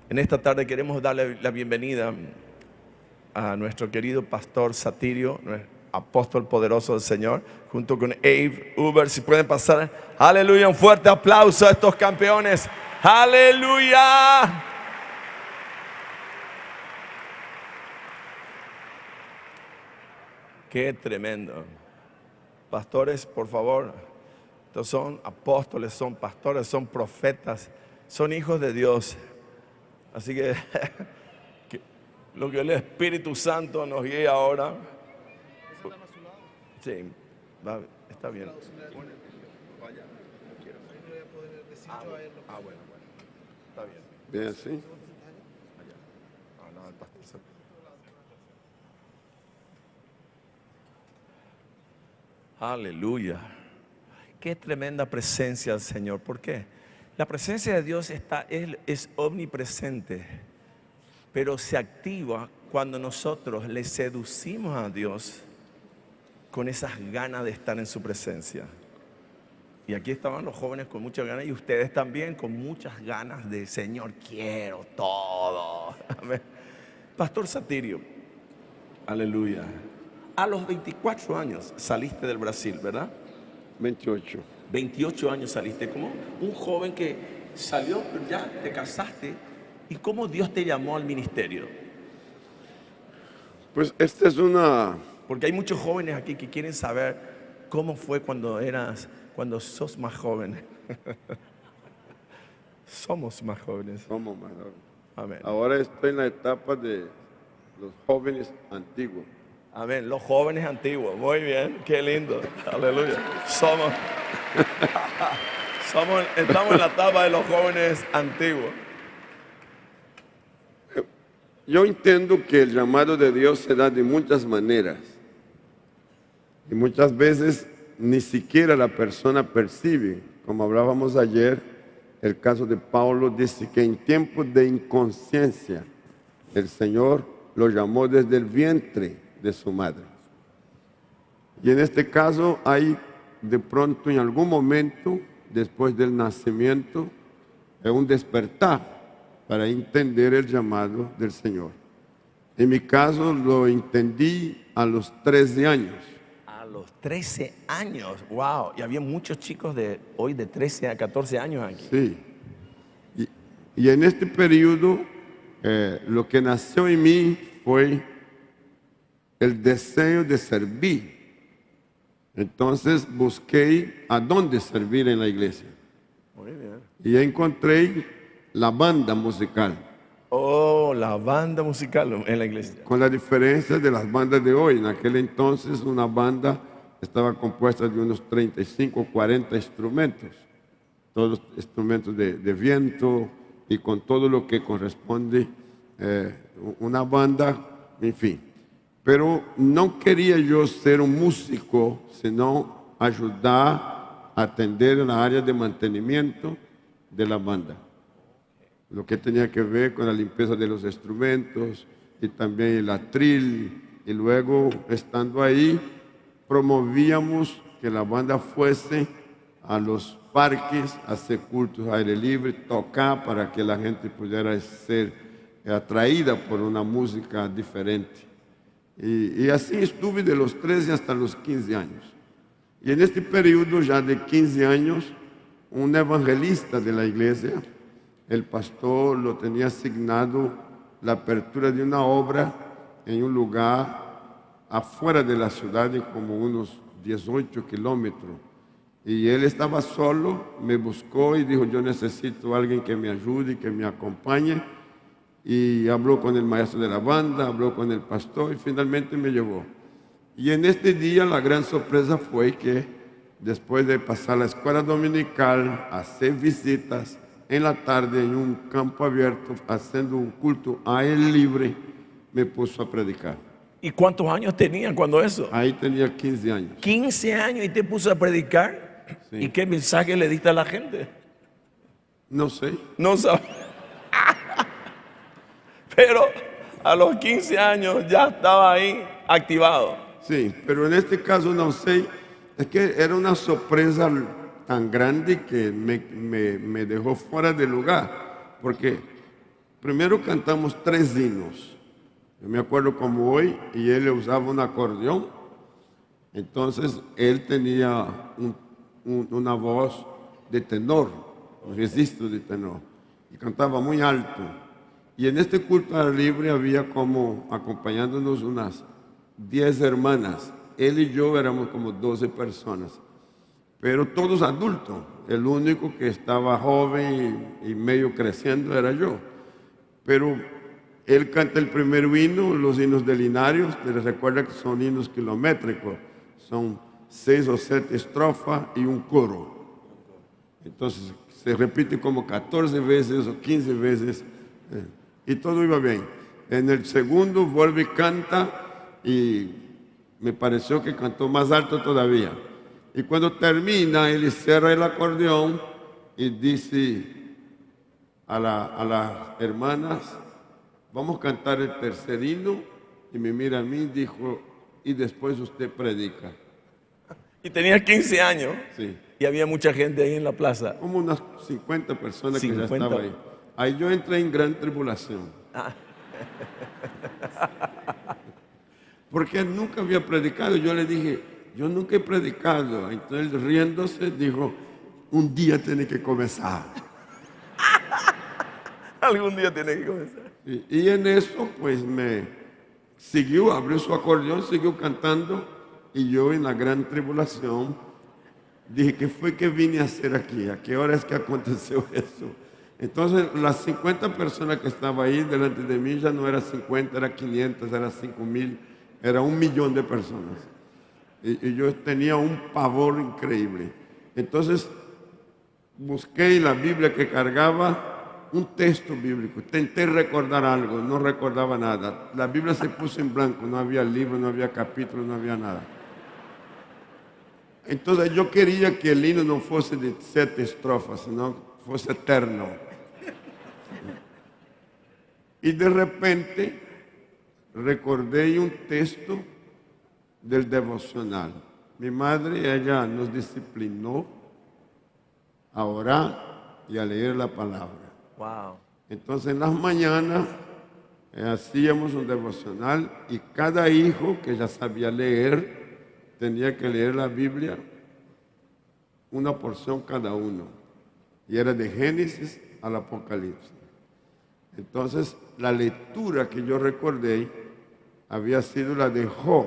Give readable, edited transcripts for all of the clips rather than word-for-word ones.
En esta tarde queremos darle la bienvenida a nuestro querido pastor Satirio, apóstol poderoso del Señor, junto con Abe Uber. Si pueden pasar, aleluya, un fuerte aplauso a estos campeones. Aleluya. Qué tremendo. Pastores, por favor, estos son apóstoles, son pastores, son profetas, son hijos de Dios. Así que lo que el Espíritu Santo nos guíe ahora. Sí, está bien. Bueno, está bien. Bien así. Aleluya. Qué tremenda presencia del Señor. ¿Por qué? La presencia de Dios es omnipresente, pero se activa cuando nosotros le seducimos a Dios con esas ganas de estar en su presencia. Y aquí estaban los jóvenes con muchas ganas y ustedes también con muchas ganas de Señor, quiero todo. Amén. Pastor Satirio, aleluya. A los 24 años saliste del Brasil, ¿verdad? 28. 28 años saliste, como un joven que salió, pero ya te casaste. ¿Y cómo Dios te llamó al ministerio? Pues esta es una... Porque hay muchos jóvenes aquí que quieren saber cómo fue cuando sos más joven. Somos más jóvenes. Somos más jóvenes. Amén. Ahora estoy en la etapa de los jóvenes antiguos. Amén. Los jóvenes antiguos. Muy bien. Qué lindo. Aleluya. Estamos en la etapa de los jóvenes antiguos. Yo entiendo que el llamado de Dios se da de muchas maneras. Y muchas veces ni siquiera la persona percibe. Como hablábamos ayer, el caso de Pablo dice que en tiempos de inconsciencia el Señor lo llamó desde el vientre de su madre. Y en este caso hay de pronto en algún momento después del nacimiento un despertar para entender el llamado del Señor. En mi caso lo entendí a los 13 años. A los 13 años, wow. Y había muchos chicos de hoy de 13 a 14 años aquí. Sí. Y en este periodo lo que nació en mí fue el deseo de servir. Entonces busqué a dónde servir en la iglesia. Muy bien. Y encontré la banda musical. Oh, la banda musical en la iglesia. Con la diferencia de las bandas de hoy. En aquel entonces una banda estaba compuesta de unos 35 o 40 instrumentos. Todos instrumentos de viento y con todo lo que corresponde una banda, en fin. Pero no quería yo ser un músico, sino ayudar a atender en la área de mantenimiento de la banda. Lo que tenía que ver con la limpieza de los instrumentos y también el atril. Y luego, estando ahí, promovíamos que la banda fuese a los parques, a hacer cultos al aire libre, tocar para que la gente pudiera ser atraída por una música diferente. Y así estuve de los 13 hasta los 15 años. Y en este periodo ya de 15 años, un evangelista de la iglesia, el pastor lo tenía asignado la apertura de una obra en un lugar afuera de la ciudad, de como unos 18 kilómetros. Y él estaba solo, me buscó y dijo, yo necesito a alguien que me ayude y que me acompañe. Y habló con el maestro de la banda, habló con el pastor y finalmente me llevó. Y en este día la gran sorpresa fue que después de pasar la escuela dominical, hacer visitas en la tarde en un campo abierto, haciendo un culto a él libre, me puso a predicar. ¿Y cuántos años tenían cuando eso? Ahí tenía 15 años. 15 años y te puso a predicar. Sí. ¿Y qué mensaje le diste a la gente? No sé. No sabes. Pero a los 15 años ya estaba ahí activado. Sí, pero en este caso no sé. Es que era una sorpresa tan grande que me dejó fuera de lugar. Porque Primero cantamos 3 himnos. Yo me acuerdo como hoy, y él usaba un acordeón. Entonces, él tenía una voz de tenor, un registro de tenor, y cantaba muy alto. Y en este culto al libre había como acompañándonos unas 10 hermanas. Él y yo éramos como 12 personas, pero todos adultos. El único que estaba joven y medio creciendo era yo. Pero él canta el primer himno, los himnos de Linares. Te recuerda que son himnos kilométricos, son 6 o 7 estrofas y un coro. Entonces se repite como 14 veces o 15 veces, y todo iba bien. En el segundo vuelve y canta, y me pareció que cantó más alto todavía. Y cuando termina, él cierra el acordeón y dice a las hermanas: vamos a cantar el tercer himno. Y me mira a mí y dijo: y después usted predica. Y tenía 15 años. Sí. Y había mucha gente ahí en la plaza. Como unas 50 personas 50. que ya estaban ahí. Ahí yo entré en gran tribulación. Porque él nunca había predicado. Yo le dije: yo nunca he predicado. Entonces él, riéndose, dijo: un día tiene que comenzar. Algún día tiene que comenzar. Y en eso pues me siguió, abrió su acordeón, siguió cantando. Y yo, en la gran tribulación, dije: ¿qué fue que vine a hacer aquí? ¿A qué hora es que aconteció eso? Entonces las 50 personas que estaban ahí delante de mí ya no eran 50, eran 500, eran 5,000, era 1,000,000 de personas. Y yo tenía un pavor increíble. Entonces busqué en la Biblia que cargaba un texto bíblico. Intenté recordar algo, no recordaba nada. La Biblia se puso en blanco, no había libro, no había capítulo, no había nada. Entonces yo quería que el himno no fuese de 7 estrofas, sino fuese eterno. Y de repente recordé un texto del devocional. Mi madre, ella nos disciplinó a orar y a leer la palabra. Wow. Entonces en las mañanas hacíamos un devocional, y cada hijo que ya sabía leer tenía que leer la Biblia, una porción cada uno, y era de Génesis al Apocalipsis. Entonces la lectura que yo recordé había sido la de Job,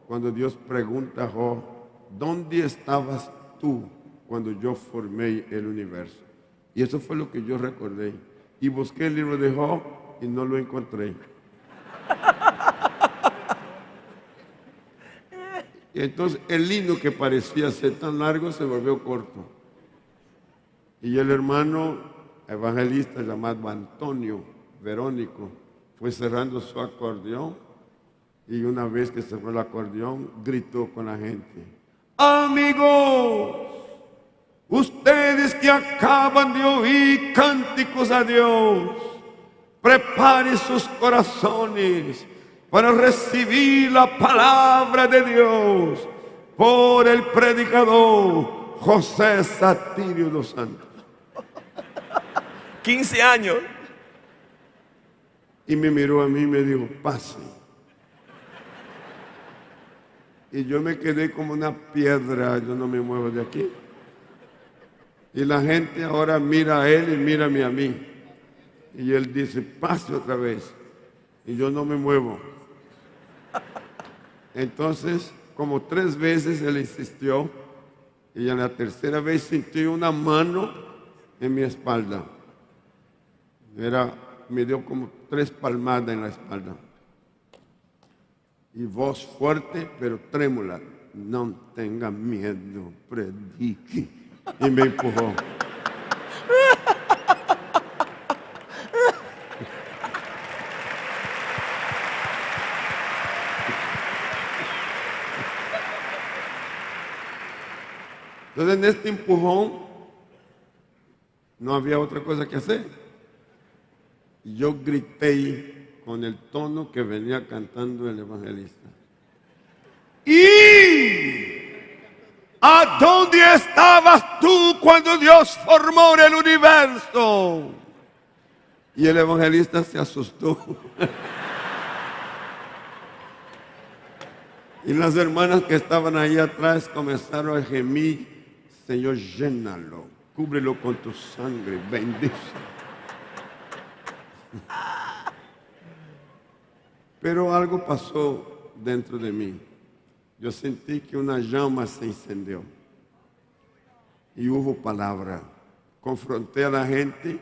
cuando Dios pregunta a Job: ¿dónde estabas tú cuando yo formé el universo? Y eso fue lo que yo recordé. Y busqué el libro de Job y no lo encontré. Y entonces el himno, que parecía ser tan largo, se volvió corto. Y el hermano evangelista llamado Antonio Verónico fue cerrando su acordeón, y una vez que cerró el acordeón, gritó con la gente: amigos, ustedes que acaban de oír cánticos a Dios, preparen sus corazones para recibir la palabra de Dios por el predicador José Satirio dos Santos. 15 años. Y me miró a mí y me dijo: pase. Y yo me quedé como una piedra, yo no me muevo de aquí. Y la gente ahora mira a él y mírame a mí. Y él dice: pase otra vez. Y yo no me muevo. Entonces, como 3 veces él insistió, y en la tercera vez sentí una mano en mi espalda. Me dio como 3 palmadas en la espalda. Y voz fuerte, pero trémula: no tenga miedo, predique. Y me empujó. Entonces, en este empujón no había otra cosa que hacer. Yo grité con el tono que venía cantando el evangelista: ¿y a dónde estabas tú cuando Dios formó el universo? Y el evangelista se asustó. Y las hermanas que estaban ahí atrás comenzaron a gemir: Señor, llénalo, cúbrelo con tu sangre, bendice. Pero algo pasó dentro de mí. Yo sentí que una llama se encendió y hubo palabra. Confronté a la gente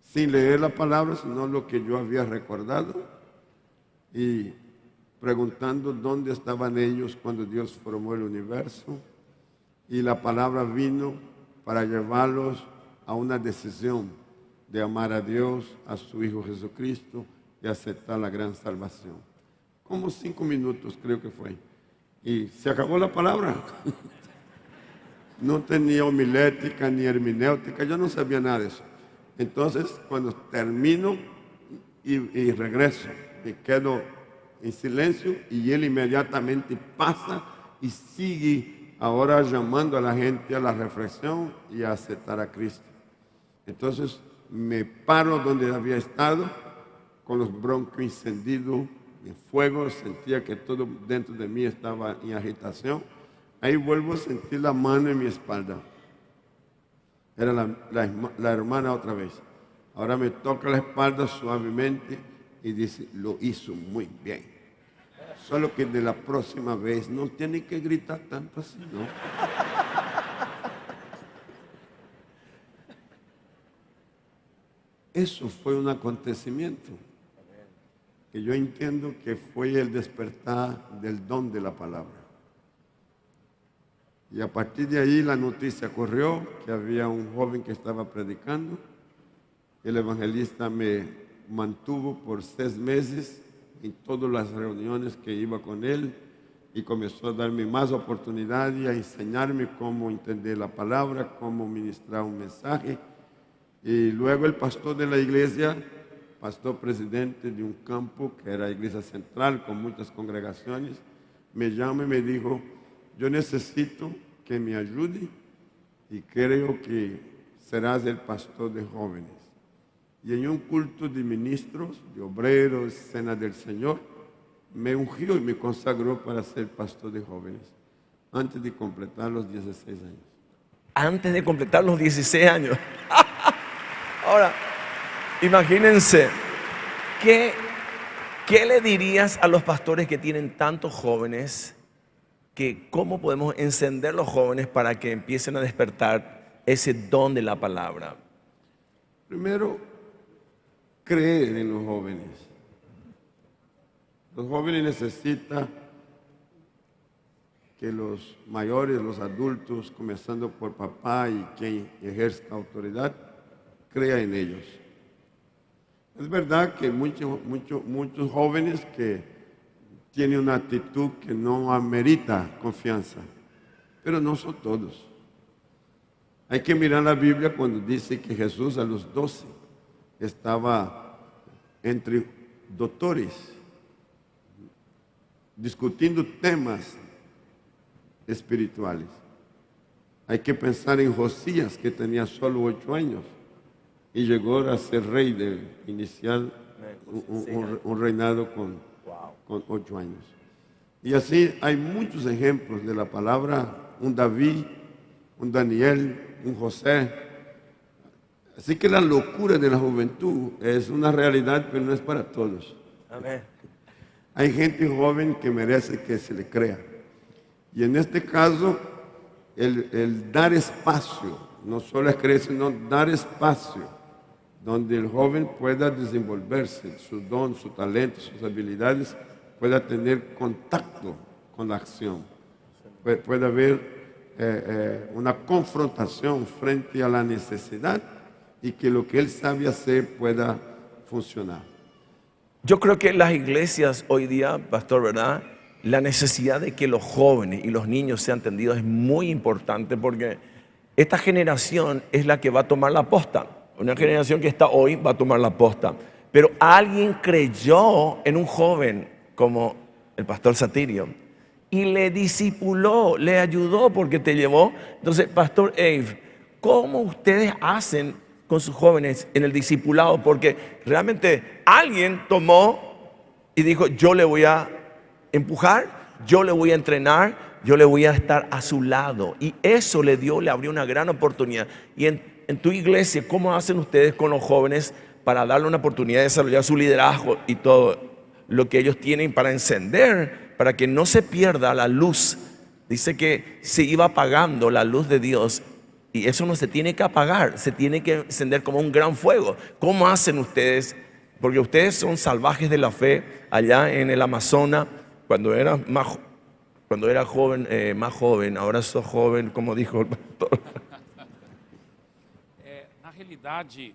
sin leer la palabra, sino lo que yo había recordado, y preguntando dónde estaban ellos cuando Dios formó el universo. Y la palabra vino para llevarlos a una decisión de amar a Dios, a su Hijo Jesucristo, y aceptar la gran salvación. Como 5 minutos creo que fue. Y se acabó la palabra. No tenía homilética ni hermenéutica, yo no sabía nada de eso. Entonces, cuando termino y regreso, me quedo en silencio y él inmediatamente pasa y sigue ahora llamando a la gente a la reflexión y a aceptar a Cristo. Entonces, me paro donde había estado, con los bronquios encendidos en fuego, sentía que todo dentro de mí estaba en agitación. Ahí vuelvo a sentir la mano en mi espalda. Era la hermana otra vez. Ahora me toca la espalda suavemente y dice: lo hizo muy bien. Solo que de la próxima vez no tiene que gritar tanto así, ¿no? Eso fue un acontecimiento que yo entiendo que fue el despertar del don de la palabra. Y a partir de ahí la noticia corrió que había un joven que estaba predicando. El evangelista me mantuvo por 6 meses en todas las reuniones que iba con él y comenzó a darme más oportunidad y a enseñarme cómo entender la palabra, cómo ministrar un mensaje. Y luego el pastor de la iglesia, pastor presidente de un campo que era iglesia central con muchas congregaciones, me llama y me dijo: yo necesito que me ayude y creo que serás el pastor de jóvenes. Y en un culto de ministros, de obreros, cena del Señor, me ungió y me consagró para ser pastor de jóvenes antes de completar los 16 años. Antes de completar los 16 años. Ahora, imagínense, ¿qué le dirías a los pastores que tienen tantos jóvenes? Que cómo podemos encender los jóvenes para que empiecen a despertar ese don de la palabra. Primero, creer en los jóvenes. Los jóvenes necesitan que los mayores, los adultos, comenzando por papá y quien ejerza autoridad, crea en ellos. Es verdad que muchos jóvenes que tienen una actitud que no amerita confianza, pero no son todos. Hay que mirar la Biblia cuando dice que Jesús a los 12 estaba entre doctores, discutiendo temas espirituales. Hay que pensar en Josías, que tenía solo 8 años y llegó a ser rey, de iniciar un reinado con 8 años. Y así hay muchos ejemplos de la palabra, un David, un Daniel, un José. Así que la locura de la juventud es una realidad, pero no es para todos. Amén. Hay gente joven que merece que se le crea. Y en este caso, el dar espacio, no solo es creer, sino dar espacio, donde el joven pueda desenvolverse, su don, su talento, sus habilidades, pueda tener contacto con la acción, pueda haber una confrontación frente a la necesidad y que lo que él sabe hacer pueda funcionar. Yo creo que en las iglesias hoy día, pastor, ¿verdad? La necesidad de que los jóvenes y los niños sean atendidos es muy importante, porque esta generación es la que va a tomar la posta. Una generación que está hoy va a tomar la posta. Pero alguien creyó en un joven como el pastor Satirio y le discipuló, le ayudó porque te llevó. Entonces, pastor Eve, ¿cómo ustedes hacen con sus jóvenes en el discipulado, porque realmente alguien tomó y dijo, yo le voy a empujar, yo le voy a entrenar, yo le voy a estar a su lado. Y eso le abrió una gran oportunidad. Y en tu iglesia, ¿cómo hacen ustedes con los jóvenes para darle una oportunidad de desarrollar su liderazgo y todo lo que ellos tienen para encender, para que no se pierda la luz? Dice que se iba apagando la luz de Dios. Y eso no se tiene que apagar, se tiene que encender como un gran fuego. ¿Cómo hacen ustedes? Porque ustedes son salvajes de la fe allá en el Amazonas. Cuando era joven, más joven, ahora sos joven, como dijo el pastor. Na realidade,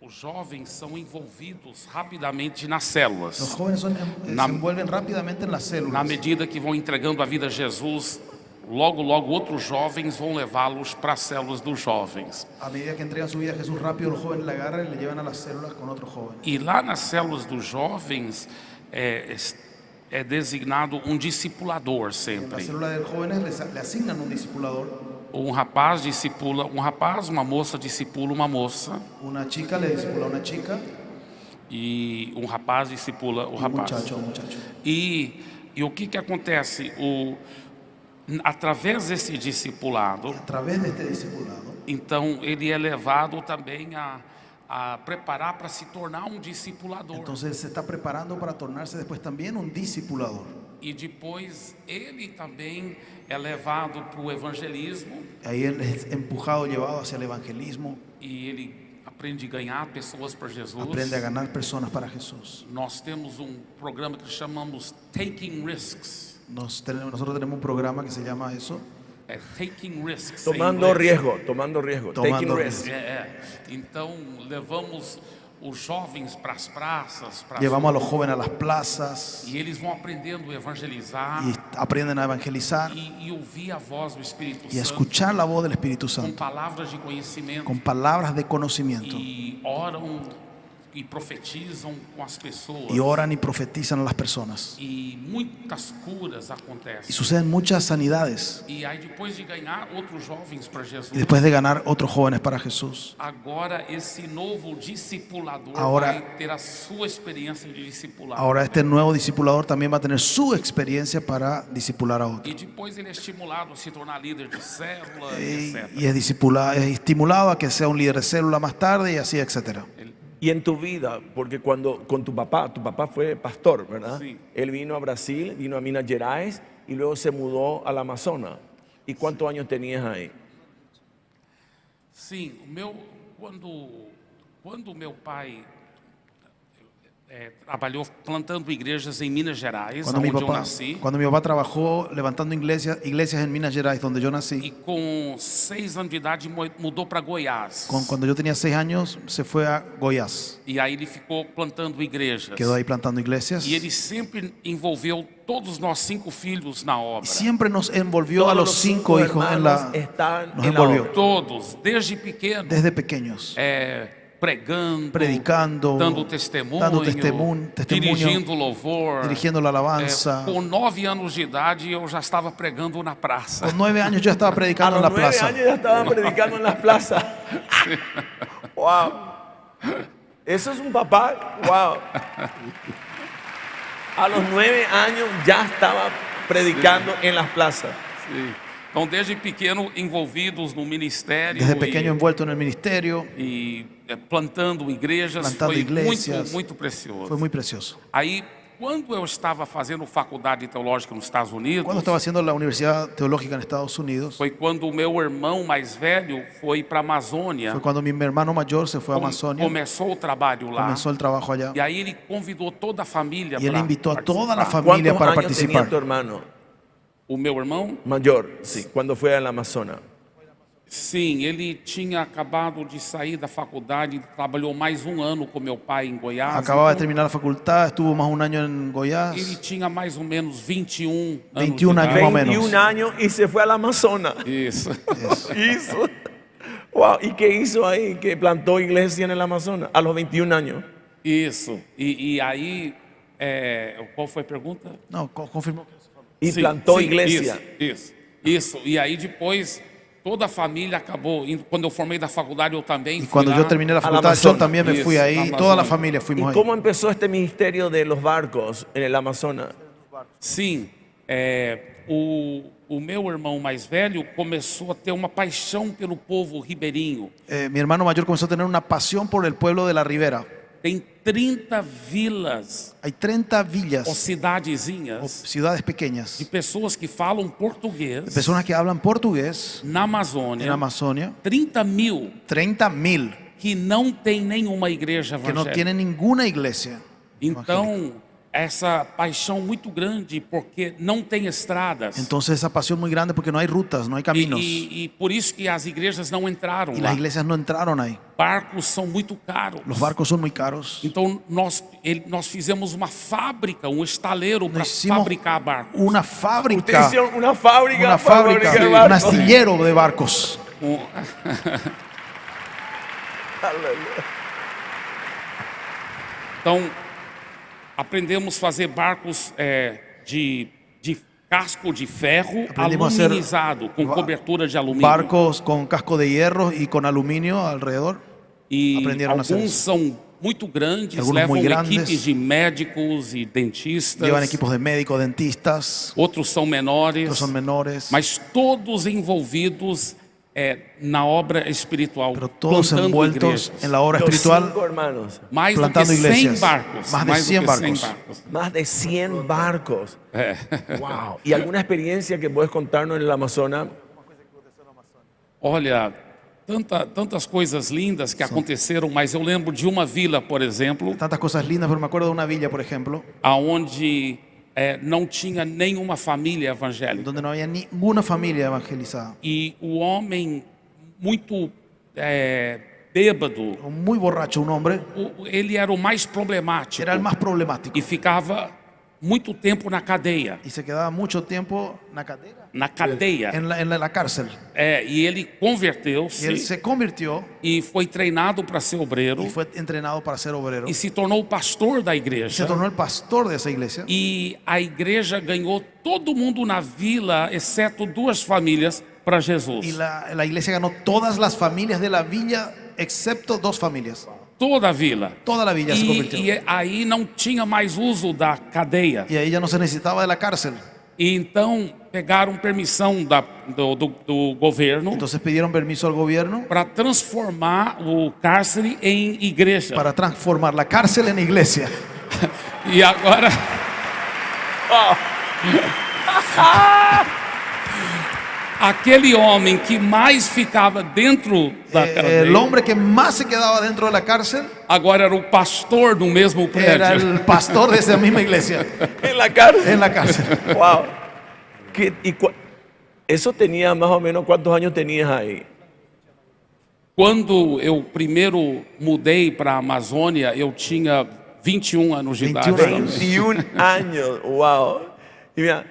os jovens são envolvidos rapidamente nas células. Los jóvenes se envuelven rápidamente en las Na células. medida que vão entregando a vida a Jesus, logo, logo outros jovens vão levá-los para as células dos jovens. A medida que entregan su vida a Jesús rápido, los jóvenes la agarran y le llevan a las células con otros jóvenes. E lá nas células dos jovens é designado um discipulador En la sempre. célula de jóvenes le asignan un discipulador. Um rapaz discipula um rapaz, uma moça discipula uma moça Una chica le discipula a una chica e um rapaz discipula o y un rapaz. muchacho a un muchacho. E o que acontece? Através desse discipulado, A través de este discipulado, então ele é levado também a preparar para se tornar um discipulador. entonces se está preparando para tornarse después también un discipulador. E depois ele também é levado para o evangelismo Ahí él es empujado, llevado hacia el evangelismo, e ele aprende a ganhar pessoas para Jesus. aprende a ganar personas para Jesús. Nós temos um programa que chamamos Taking Risks. Nosotros tenemos un programa que se llama eso, Taking Risks. em Tomando inglês. riesgo, taking Tomando risk. Então levamos os jovens para as praças, llevamos a los jóvenes a las plazas e eles vão aprendendo a evangelizar y aprenden a evangelizar e ouvir a voz do Espírito y a Santo escuchar la voz del Espíritu com Santo palavras de conhecimento con palabras de conocimiento e oram e profetizam com as pessoas y oran y profetizan a las personas. e muitas curas Y acontecem. suceden muchas sanidades. E aí depois de ganhar outros jovens para Jesus, Y después de ganar otros jóvenes para Jesús, agora esse novo discipulador Ahora- vai ter a sua experiência de discipulado. ahora este nuevo discipulador también va a tener su experiencia para discipular a E otros. depois ele é estimulado a se tornar líder de célula, Y etc. es estimulado a que sea un líder de célula más tarde y así, etcétera. Y en tu vida, porque cuando con tu papá fue pastor, ¿verdad? Sí. Él vino a Brasil, vino a Minas Gerais y luego se mudó al Amazonas. ¿Y cuántos años tenías ahí? Sim, quando meu pai trabalhou plantando igrejas em Minas Gerais, onde eu nasci, Cuando mi papá trabajó levantando iglesias en Minas Gerais, donde yo e nací, com 6 anos de idade mudou para Goiás. cuando yo tenía 6 años, se fue a Goiás. E aí ele ficou plantando igrejas. Quedó ahí plantando iglesias. E ele sempre envolveu todos nós 5 filhos na obra. Siempre nos envolvió Todos a los los 5 cinco hijos en hermanos la... están Nos en la envolvió. obra. Todos, desde pequeno, Desde pequeños. pregando, Predicando, dando testemunho, dando testemunho, dirigindo louvor. Dirigiendo la alabanza. Com 9 anos de idade eu já estava pregando na praça. Con 9 años yo estaba A predicando los en la 9 plaza. años ya estaban predicando en las plazas. Wow. Eso es un papá. Wow. A los 9 años ya estaba predicando en las plazas. Sim. Então, desde pequeno, envolvidos no ministério Desde pequeño envuelto en el ministerio. e plantando igrejas, Plantando foi iglesias. muito precioso. Fue muy precioso. Aí, quando eu estava fazendo faculdade teológica nos Estados Unidos, Cuando estaba haciendo la Universidad Teológica en Estados Unidos, foi quando o meu irmão mais velho foi para a Amazônia, fue cuando mi hermano mayor se fue a Amazonia, começou o trabalho lá. comenzó el trabajo allá E aí ele convidou toda a família y él para invitó a toda la participar. familia ¿Cuántos para años tenía participar. tu hermano O meu irmão, mayor? Sí, cuando fue al Amazonas. sim, ele tinha acabado de sair da faculdade, trabalhou mais um ano com meu pai em Goiás. Acababa de então, terminar la facultad, estuvo más un año en ele Goiás. tinha mais ou menos 21 anos 21 de años idade. más o menos. 21 años y se fue al Amazonas. Isso. Hizo. Wow. ¿Y qué hizo ahí? Que plantó iglesia en el Amazonas a los 21 años. Isso. E aí, qual foi a pergunta? No, confirmó. Y Sim, plantó sim, iglesia. Isso. E aí depois toda a família acabou indo. Quando eu formei da faculdade, eu também Y fui cuando lá. yo terminé la a la facultad, yo Amazonas. también me fui Yes, ahí, Amazonas. toda la familia ¿Y fuimos ahí. cómo empezó este ministerio de los barcos en el Amazonas? Sim, o meu irmão mais velho começou a ter uma paixão pelo povo ribeirinho. Mi hermano mayor comenzó a tener una pasión por el pueblo de la Ribera. Tem 30 vilas Hay 30 ou villas o cidadezinhas ciudades de pequeñas, pessoas que falam português personas que hablan portugués na en Amazônia. Amazonia, 30.000 30.000 que não tem nenhuma igreja que no evangélica. tienen ninguna iglesia. Então, essa paixão muito grande porque não tem estradas. Entonces esa pasión muy grande porque no hay rutas, no hay caminos. E por isso que as igrejas não entraram Y lá. las iglesias no entraron ahí. Barcos são muito caros. Los barcos son muy caros. Então nós fizemos uma fábrica, um estaleiro para Hicimos fabricar barcos. una Ustedes fábrica, hicieron una fábrica una para fábrica, fabricar un barcos. astillero de barcos. Então aprendemos a fazer barcos de casco de ferro Aprendimos a hacer aluminizado, com cobertura de alumínio. Barcos con casco de hierro y con aluminio alrededor. E aprenderam a hacer alguns isso. são muito grandes, Alguns levam muito grandes. equipes de médicos e dentistas. Llevan equipos de médicos, dentistas, Outros são menores, otros son menores, mas todos envolvidos na obra espiritual, pero todos plantando envueltos igrejas. en la obra Los espiritual, 5 hermanos, Mais do que plantando 100 iglesias. barcos. Más de mais do 100 que barcos. barcos. más de 100 barcos. Wow. ¿Y alguna experiencia que puedes contarnos en el Amazonas? Olha, tantas coisas lindas que aconteceram, mas eu lembro de uma vila, por exemplo, tantas cosas lindas, pero me acuerdo de una villa, por ejemplo, aonde não tinha nenhuma família evangélica. donde no había ninguna familia evangelizada. E o homem muito bêbado, Un muy borracho, un hombre, ele era o mais problemático era el más problemático e ficava muito tempo na cadeia. y se quedaba mucho tiempo Na cadeia. en la cárcel. E ele Y él converteu-se se convirtió e foi treinado para ser obreiro y fue entrenado para ser obrero. e se tornou pastor da Se igreja. tornó el pastor de esa iglesia. E a igreja ganhou todo mundo na vila, exceto 2 famílias, para Y Jesus. la iglesia ganó todas las familias de la villa, excepto 2 familias. Toda a vila. Toda la villa se convirtió. E aí não tinha mais uso da cadeia. Y ahí ya no se necesitaba de la cárcel. E então pegaram permissão do governo Entonces pidieron permiso al gobierno para transformar o cárcere em igreja. para transformar la cárcel en iglesia. E agora. Aquele homem que mais ficava dentro da El cadeia, hombre que más se quedaba dentro de la cárcel agora era o pastor do mesmo era prédio. el pastor de esa misma iglesia En la cárcel. en la cárcel. Wow. Eso tenía más o menos, ¿cuántos años tenías ahí? Quando eu primeiro mudei para a Amazônia, eu tinha 21 anos de 21 idade. anos. também. 21 años, wow. Y mira,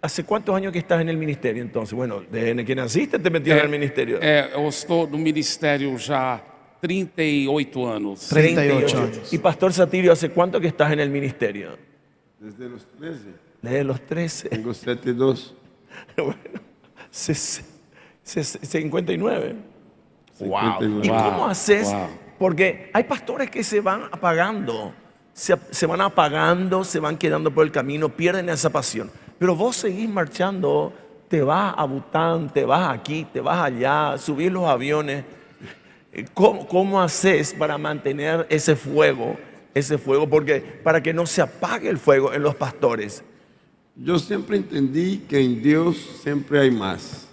¿hace cuántos años que estás en el ministerio entonces? Bueno, desde que naciste te metieron en el ministerio. Eu estou no ministério já 38 anos. 38 años. Y Pastor Satirio, ¿hace cuánto que estás en el ministerio? Desde los 13. Desde los 13. Tengo 72. Bueno, 59. Wow. 59. ¿Y Wow, cómo haces? wow. Porque hay pastores que se van apagando, se van apagando, se van quedando por el camino, pierden esa pasión. Pero vos seguís marchando, te vas a Bután, te vas aquí, te vas allá, subís los aviones. ¿Cómo haces para mantener ese fuego? Ese fuego, porque para que no se apague el fuego en los pastores. Yo siempre entendí que en Dios siempre hay más.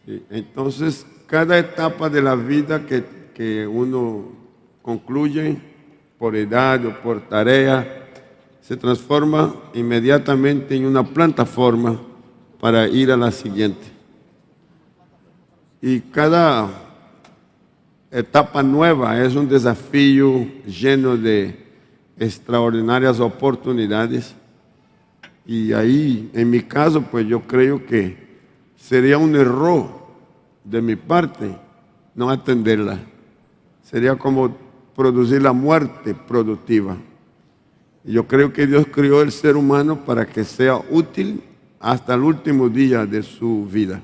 Sí, entonces, cada etapa de la vida que uno concluye por edad o por tarea, se transforma inmediatamente en una plataforma para ir a la siguiente. Y cada etapa nueva es un desafío lleno de extraordinarias oportunidades. Y ahí, en mi caso, pues yo creo que sería un error de mi parte no atenderla. Sería como producir la muerte productiva. Y yo creo que Dios creó el ser humano para que sea útil hasta el último día de su vida.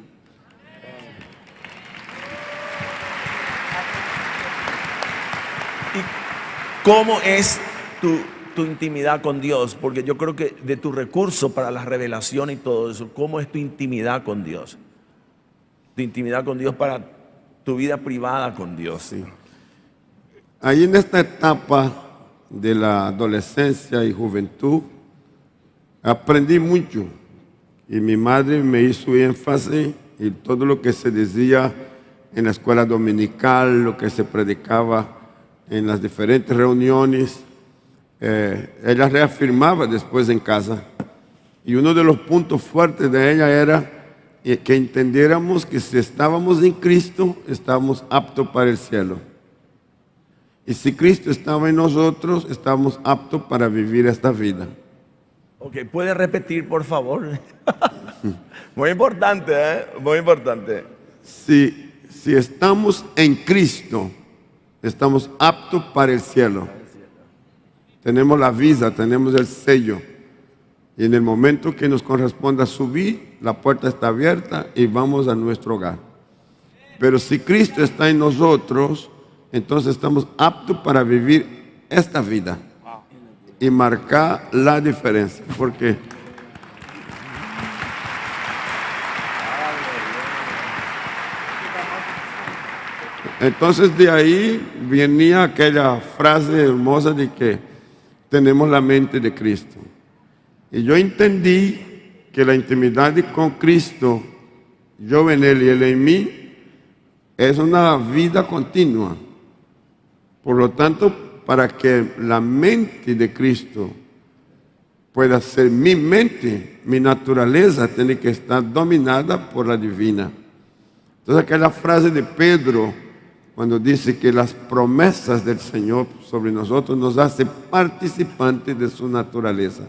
¿Cómo es tu intimidad con Dios? Porque yo creo que de tu recurso para la revelación y todo eso, ¿cómo es tu intimidad con Dios? Tu intimidad con Dios para tu vida privada con Dios. Sí. Ahí en esta etapa de la adolescencia y juventud, aprendí mucho. Y mi madre me hizo énfasis en todo lo que se decía en la escuela dominical, lo que se predicaba en las diferentes reuniones. Ella reafirmaba después en casa. Y uno de los puntos fuertes de ella era que entendiéramos que si estábamos en Cristo, estábamos aptos para el cielo. Y si Cristo estaba en nosotros, estamos aptos para vivir esta vida. Ok, ¿puede repetir, por favor? Muy importante, ¿eh? Muy importante. Si estamos en Cristo, estamos aptos para el cielo. Tenemos la visa, tenemos el sello. Y en el momento que nos corresponda subir, la puerta está abierta y vamos a nuestro hogar. Pero si Cristo está en nosotros, entonces estamos aptos para vivir esta vida y marcar la diferencia. Porque entonces de ahí venía aquella frase hermosa de que tenemos la mente de Cristo. Y yo entendí que la intimidad con Cristo, yo en Él y Él en mí, es una vida continua. Por lo tanto, para que la mente de Cristo pueda ser mi mente, mi naturaleza tiene que estar dominada por la divina. Entonces aquella frase de Pedro, cuando dice que las promesas del Señor sobre nosotros nos hace participantes de su naturaleza.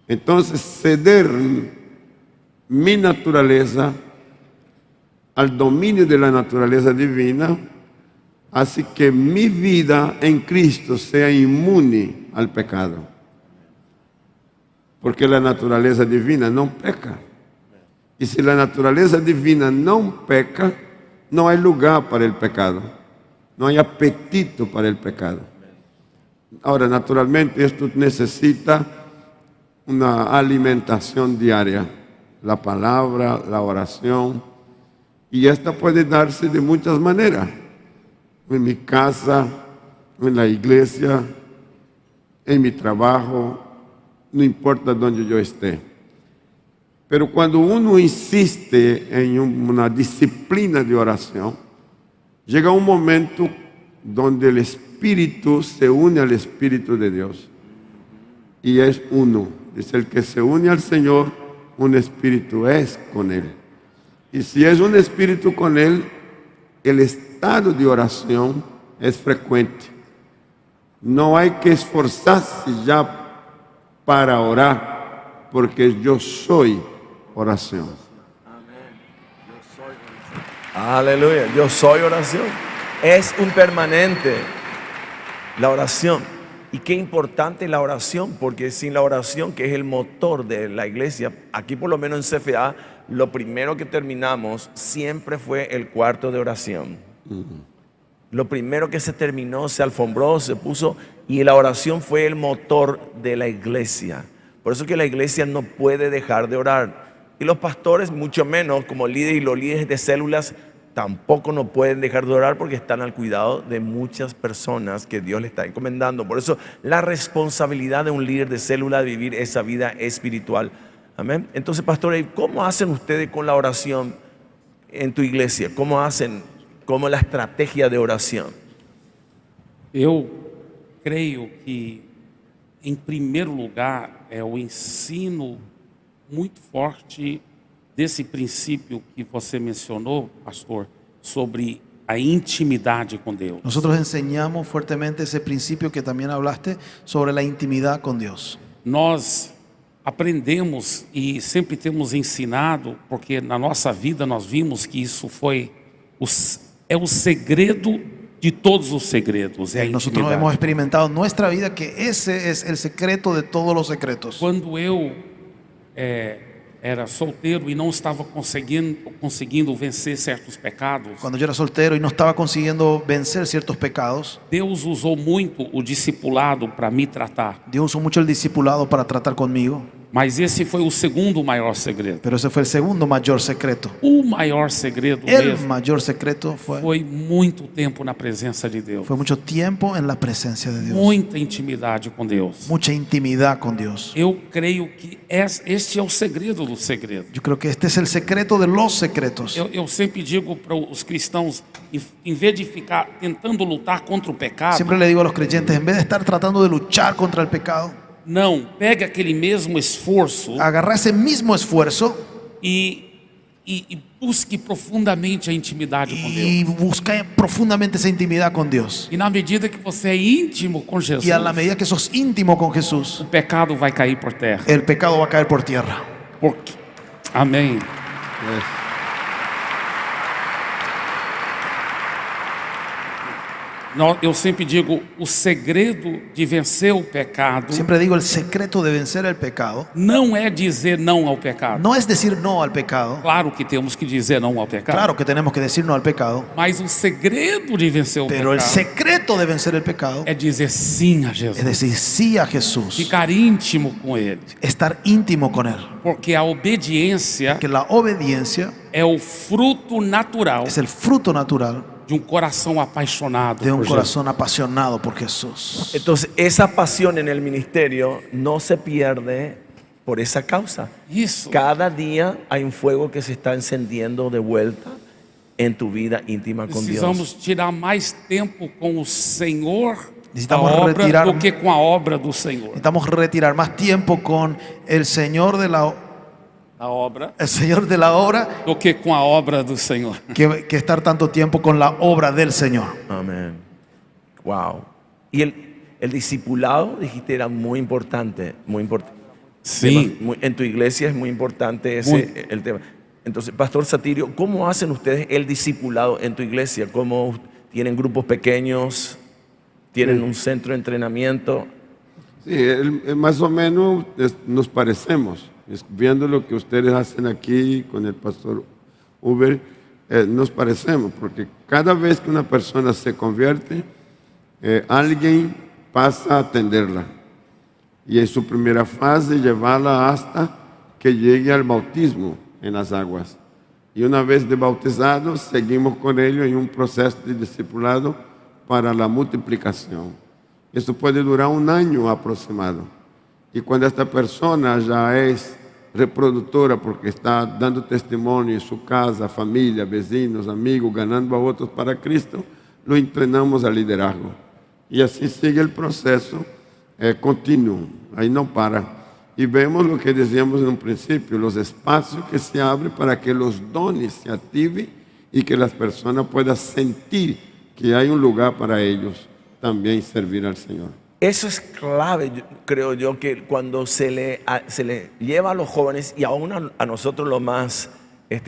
Entonces, ceder mi naturaleza al dominio de la naturaleza divina hace que mi vida en Cristo sea inmune al pecado. Porque la naturaleza divina no peca. Y si la naturaleza divina no peca, no hay lugar para el pecado. No hay apetito para el pecado. Ahora, naturalmente, esto necesita una alimentación diaria. La palabra, la oración. Y esta puede darse de muchas maneras. En mi casa, en la iglesia, en mi trabajo, no importa donde yo esté. Pero cuando uno insiste en una disciplina de oración, llega un momento donde el Espíritu se une al Espíritu de Dios. Y es uno. Es el que se une al Señor, un espíritu es con Él. Y si es un espíritu con Él, el estado de oración es frecuente. No hay que esforzarse ya para orar, porque yo soy oración. Aleluya, yo soy oración. Es un permanente la oración. Y qué importante la oración, porque sin la oración, que es el motor de la iglesia, aquí por lo menos en CFA, lo primero que terminamos siempre fue el cuarto de oración. Lo primero que se terminó, se alfombró, se puso, y la oración fue el motor de la iglesia. Por eso que la iglesia no puede dejar de orar. Y los pastores, mucho menos, como líderes y los líderes de células, tampoco no pueden dejar de orar porque están al cuidado de muchas personas que Dios les está encomendando. Por eso la responsabilidad de un líder de célula de vivir esa vida espiritual. Amén. Entonces, pastores, ¿cómo hacen ustedes con la oración en tu iglesia? ¿Cómo hacen? ¿Cómo la estrategia de oración? Eu creio que, em primeiro lugar, é o ensino muito forte desse princípio que você mencionou, pastor, sobre a intimidade com Deus. Nosotros enseñamos fuertemente ese principio que también hablaste sobre la intimidad con Dios. Nós aprendemos e sempre temos ensinado, porque na nossa vida nós vimos que isso é o segredo de todos os segredos, é a Nosotros hemos intimidade. experimentado en nuestra vida que ese es el secreto de todos los secretos. Quando eu era solteiro e não estava conseguindo vencer certos pecados, cuando yo era soltero y no estaba consiguiendo vencer ciertos pecados, Deus usou muito o discipulado para me tratar. Dios usó mucho el discipulado para tratar conmigo, Mas esse foi o segundo maior segredo. pero ese fue el segundo mayor secreto. O maior segredo El mesmo mayor secreto fue muito tempo na presença de Deus. mucho tiempo en la presencia de Dios, Muita intimidade com Deus. mucha intimidad con Dios. Eu creio que este é o segredo do segredo. Yo creo que este es el secreto de los secretos. Eu sempre digo para os cristãos, em vez de ficar tentando lutar contra o pecado, Siempre le digo a los creyentes, en vez de estar tratando de luchar contra el pecado, não, pega aquele mesmo esforço agarra ese mismo esfuerzo e busque profundamente a intimidade com Deus. y busca profundamente esa intimidad con Dios. E na medida que você é íntimo com Jesus, Y a la medida que sos íntimo con Jesús, o pecado vai cair por terra. el pecado va a caer por tierra. Porque, amém. Yes. Eu sempre digo, o segredo de vencer o pecado Siempre digo, el secreto de vencer el pecado não é dizer não ao pecado. no es decir no al pecado. Claro que temos que dizer não ao pecado. Claro que tenemos que decir no al pecado, Mas o segredo de vencer o pero el pecado secreto de vencer el pecado é dizer sim a es Jesus. decir sí a Jesús, Ficar íntimo com Ele. estar íntimo con Él. Porque a obediência Que la obediencia é o fruto natural es el fruto natural de um coração apaixonado de un por Jesus. corazón apasionado por Jesús. Entonces, esa pasión en el ministerio no se pierde por esa causa. Isso. Cada día hay un fuego que se está encendiendo de vuelta en tu vida íntima con Dios. Precisamos tirar mais tempo com o Senhor da Necesitamos obra retirar- do que com a obra do Senhor. Necesitamos retirar más tiempo con el Señor de la, A obra el Señor de la obra do que com a obra do Senhor. que estar tanto tiempo con la obra del Señor. Amén. Wow. Y el discipulado, dijiste, era muy importante, muy importante. Sim. En tu iglesia es muy importante ese Muy. el tema. Entonces, Pastor Satirio, ¿cómo hacen ustedes el discipulado en tu iglesia? ¿Cómo tienen grupos pequeños? ¿Tienen un centro de entrenamiento? Sí, más o menos nos parecemos. Viendo lo que ustedes hacen aquí con el pastor Uber, nos parecemos, porque cada vez que una persona se convierte, alguien pasa a atenderla. Y en su primera fase, llevarla hasta que llegue al bautismo en las aguas. Y una vez de bautizados, seguimos con ellos en un proceso de discipulado para la multiplicación. Esto puede durar un año aproximado. Y cuando esta persona ya es reproductora, porque está dando testimonio en su casa, familia, vecinos, amigos, ganando a otros para Cristo, lo entrenamos a liderazgo. Y así sigue el proceso continuo, ahí no para. Y vemos lo que decíamos en un principio, los espacios que se abren para que los dones se activen y que las personas puedan sentir que hay un lugar para ellos también servir al Señor. Eso es clave, creo yo, que cuando se le lleva a los jóvenes y aún a nosotros los más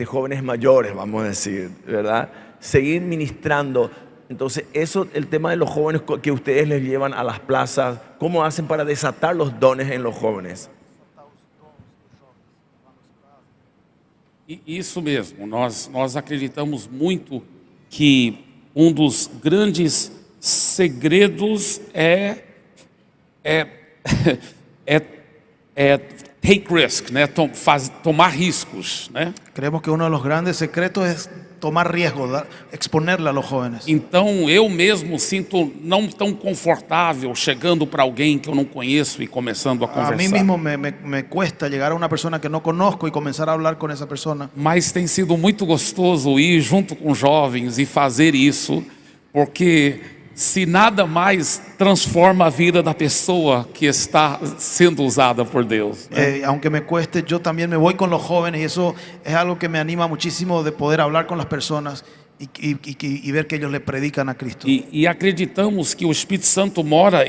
jóvenes mayores, vamos a decir, ¿verdad? Seguir ministrando. Entonces, eso, el tema de los jóvenes que ustedes les llevan a las plazas, ¿cómo hacen para desatar los dones en los jóvenes? Isso mesmo, nós acreditamos muito que dos grandes segredos é take risk, né? Tomar riscos, né? Creemos que uno de los grandes secretos es tomar riesgos, exponerle a los jóvenes. Então eu mesmo sinto não tão confortável chegando para alguém que eu não conheço e começando a A conversar. mí mismo me cuesta llegar a una persona que no conozco y comenzar a hablar con esa persona. Mas tem sido muito gostoso ir junto com jovens e fazer isso, porque se nada mais transforma a vida da pessoa que está sendo usada por Deus, né? Aunque me cueste, yo también me voy con los jóvenes y eso es algo que me anima muchísimo de poder hablar con las personas y ver que ellos le predican a Cristo. E acreditamos que o Espírito Santo mora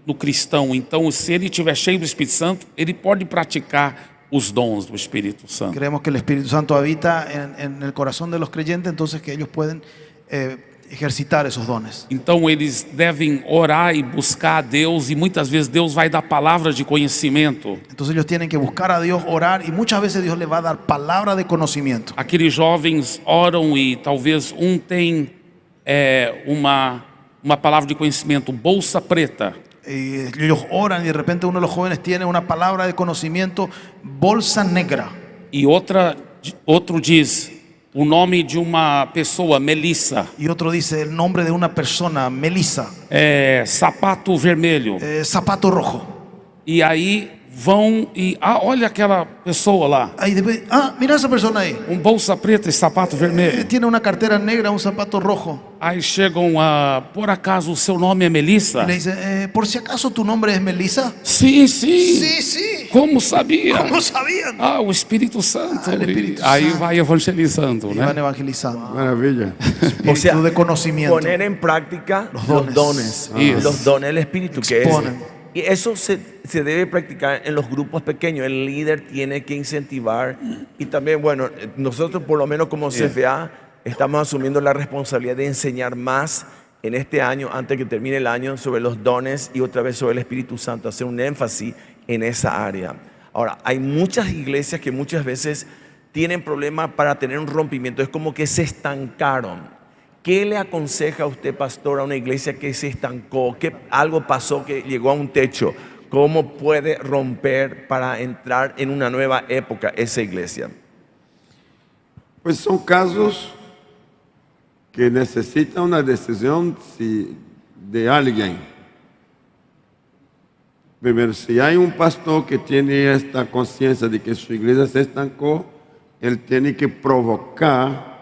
no cristão. Então, se ele estiver cheio do Espírito Santo, ele pode praticar os dons do Espírito Santo. Creemos que el Espíritu Santo habita en el corazón de los creyentes, entonces que ellos pueden ejercitar esos dones. Então eles devem orar e buscar a Deus, e muitas vezes Deus vai dar palavras de conhecimento. Entonces ellos tienen que buscar a Dios, orar, y muchas veces Dios les va a dar palabra de conocimiento. Aqueles jovens oram e talvez tem uma palavra de conhecimento, bolsa preta. Y ellos oran y de repente uno de los jóvenes tiene una palabra de conocimiento, bolsa negra. E outro diz o nome de uma pessoa, Melissa, Y otro dice el nombre de una persona, Melissa, sapato vermelho. zapato rojo. E aí vão e olha aquela pessoa lá, Ahí después, mira esa persona ahí. bolsa preta e sapato vermelho. Tiene una cartera negra, un zapato rojo. Aí chegam por acaso o seu nome é Melissa? Y le dice, por si acaso tu nombre es Melissa. Sim. Sí, sí. Como sabia? ¿Cómo sabían? O Espírito Santo. o Espírito Aí Santo. vai evangelizando, Y né? van evangelizando. Maravilla. Espíritu de conocimiento. poner en práctica Los los dones. dones, Yes. los dones del Espíritu que es. Exponen. Y eso se debe practicar en los grupos pequeños. El líder tiene que incentivar. Y también, bueno, nosotros por lo menos como CFA estamos asumiendo la responsabilidad de enseñar más en este año, antes que termine el año, sobre los dones y otra vez sobre el Espíritu Santo, hacer un énfasis en esa área. Ahora, hay muchas iglesias que muchas veces tienen problemas para tener un rompimiento. Es como que se estancaron. ¿Qué le aconseja a usted, pastor, a una iglesia que se estancó, que algo pasó, que llegó a un techo? ¿Cómo puede romper para entrar en una nueva época esa iglesia? Pues son casos que necesitan una decisión de alguien. Primero, si hay un pastor que tiene esta conciencia de que su iglesia se estancó, él tiene que provocar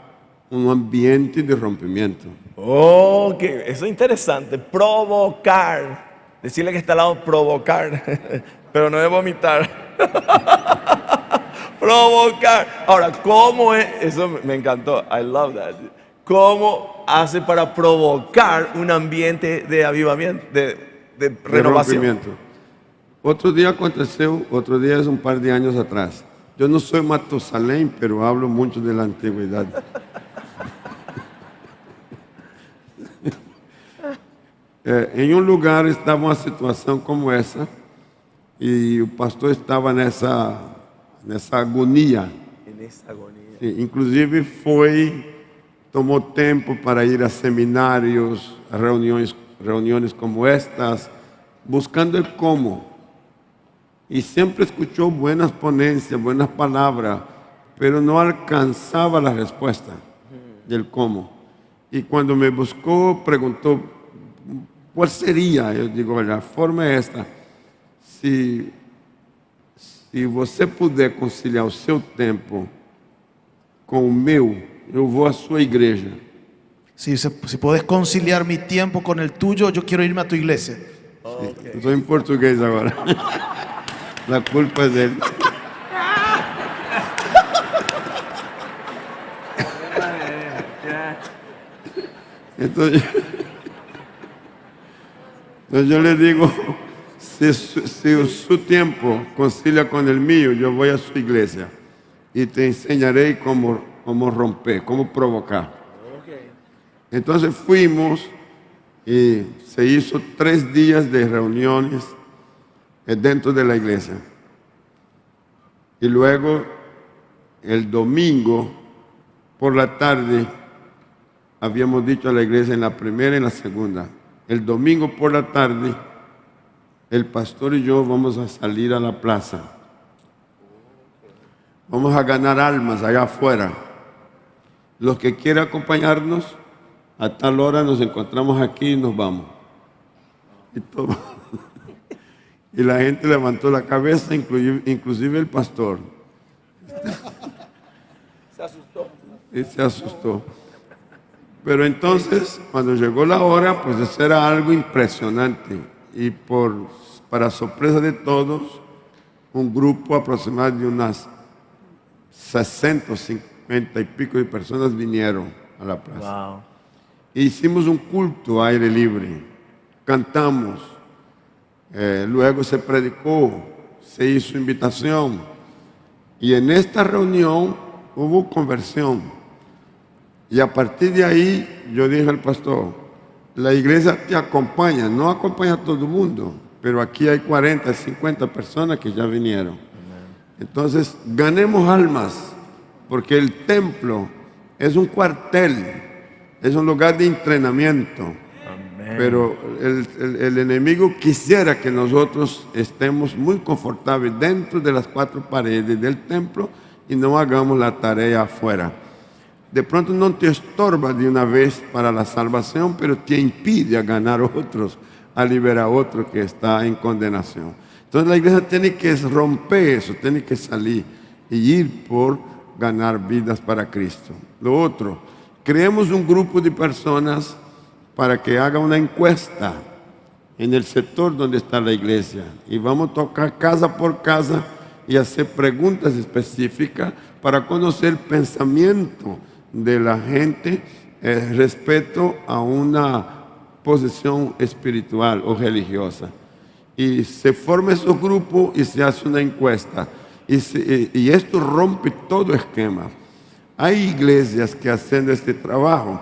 un ambiente de rompimiento. Ok, eso es interesante. Provocar. Decirle que está al lado, provocar. Pero no es vomitar. Provocar. Ahora, ¿cómo es? Eso me encantó. I love that. ¿Cómo hace para provocar un ambiente de avivamiento, de renovación? Rompimiento. Otro día aconteció, otro día es un par de años atrás. Yo no soy Matusalén, pero hablo mucho de la antigüedad. En un lugar estava uma situação como essa e o pastor estava nessa agonia. En esa agonía. Inclusive tomou tempo para ir a seminários, a reuniões como estas, buscando el como. E sempre escuchou buenas ponencias, buenas palavras, pero não alcançava a resposta del como. E quando me buscou, perguntou, qual seria? Eu digo, olha, a forma é esta. Se você puder conciliar o seu tempo com o meu, eu vou à sua igreja. Si podés conciliar mi tiempo con el tuyo, yo quiero irme a tu iglesia. Estou em português agora. A culpa é dele. Então eu lhe digo, se o seu tempo concilia com o meu, eu vou à sua igreja e te ensinarei como romper, como provocar. Então fuimos e se hizo 3 dias de reuniões dentro de la iglesia. Y luego, el domingo, por la tarde, habíamos dicho a la iglesia en la primera y en la segunda, el domingo por la tarde, el pastor y yo vamos a salir a la plaza. Vamos a ganar almas allá afuera. Los que quieran acompañarnos, a tal hora nos encontramos aquí y nos vamos. Y todo. Y la gente levantó la cabeza, inclusive el pastor. Se asustó. Y se asustó. Pero entonces, cuando llegó la hora, pues eso era algo impresionante. Y para sorpresa de todos, un grupo aproximado de unas 60, 50 y pico de personas vinieron a la plaza. Wow. E hicimos un culto a aire libre. Cantamos. Luego se predicó, se hizo invitación y en esta reunión hubo conversión. Y a partir de ahí yo dije al pastor, la iglesia te acompaña, no acompaña a todo el mundo, pero aquí hay 40, 50 personas que ya vinieron. Entonces, ganemos almas, porque el templo es un cuartel, es un lugar de entrenamiento. Amén. Pero el enemigo quisiera que nosotros estemos muy confortables dentro de las 4 paredes del templo y no hagamos la tarea afuera. De pronto no te estorba de una vez para la salvación, pero te impide a ganar otros, a liberar a otro que está en condenación. Entonces la iglesia tiene que romper eso, tiene que salir y ir por ganar vidas para Cristo. Lo otro, creemos un grupo de personas para que haga una encuesta en el sector donde está la iglesia. Y vamos a tocar casa por casa y hacer preguntas específicas para conocer el pensamiento de la gente respecto a una posición espiritual o religiosa. Y se forma esos grupos y se hace una encuesta. Y esto rompe todo esquema. Hay iglesias que haciendo este trabajo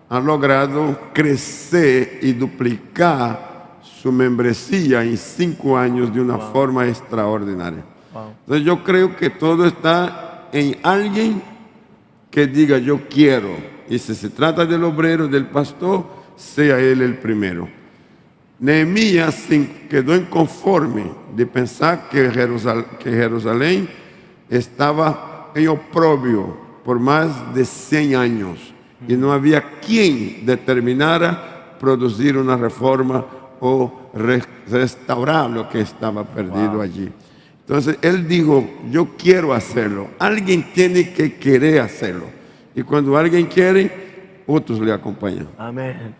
han logrado crecer y duplicar su membresía en 5 años de una forma extraordinaria. Entonces yo creo que todo está en alguien que diga yo quiero. Y si se trata del obrero, del pastor, sea él el primero. Nehemías quedó inconforme de pensar que Jerusalén estaba en oprobio por más de 100 años y no había quien determinara producir una reforma o restaurar lo que estaba perdido allí. Entonces él dijo, yo quiero hacerlo. Alguien tiene que querer hacerlo. Y cuando alguien quiere, otros le acompañan. Amén.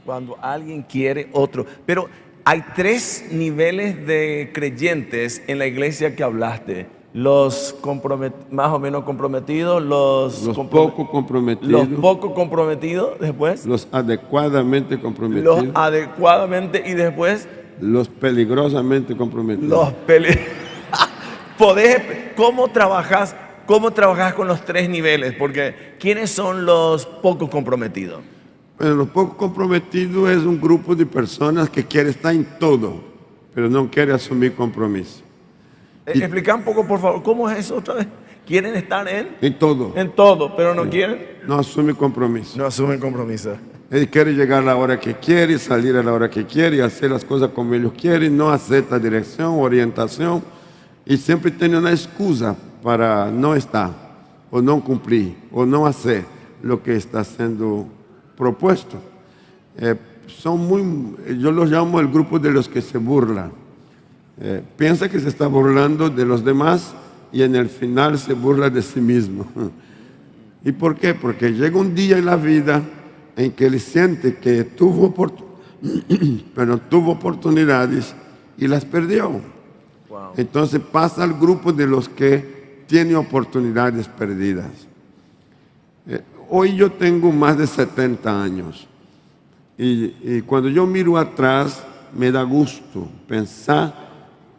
Cuando alguien quiere, otro. Pero hay 3 niveles de creyentes en la iglesia que hablaste. Los más o menos comprometidos, los poco comprometidos, los poco comprometidos, después los adecuadamente comprometidos, los adecuadamente y después los peligrosamente comprometidos. ¿Cómo trabajas con los 3 niveles? Porque ¿quiénes son los poco comprometidos? Bueno, los poco comprometidos es un grupo de personas que quiere estar en todo, pero no quiere asumir compromiso. Explica un poco, por favor, ¿cómo es eso otra vez? ¿Quieren estar en todo? En todo, pero no quieren. No asume compromiso. No asumen compromiso. Él quiere llegar a la hora que quiere, salir a la hora que quiere, y hacer las cosas como ellos quieren, no acepta dirección, orientación, y siempre tiene una excusa para no estar, o no cumplir, o no hacer lo que está siendo propuesto. Yo los llamo el grupo de los que se burlan. Piensa que se está burlando de los demás y en el final se burla de sí mismo. ¿Y por qué? Porque llega un día en la vida en que él siente que tuvo oportunidades y las perdió. Wow. Entonces pasa al grupo de los que tienen oportunidades perdidas. Hoy yo tengo más de 70 años y cuando yo miro atrás me da gusto pensar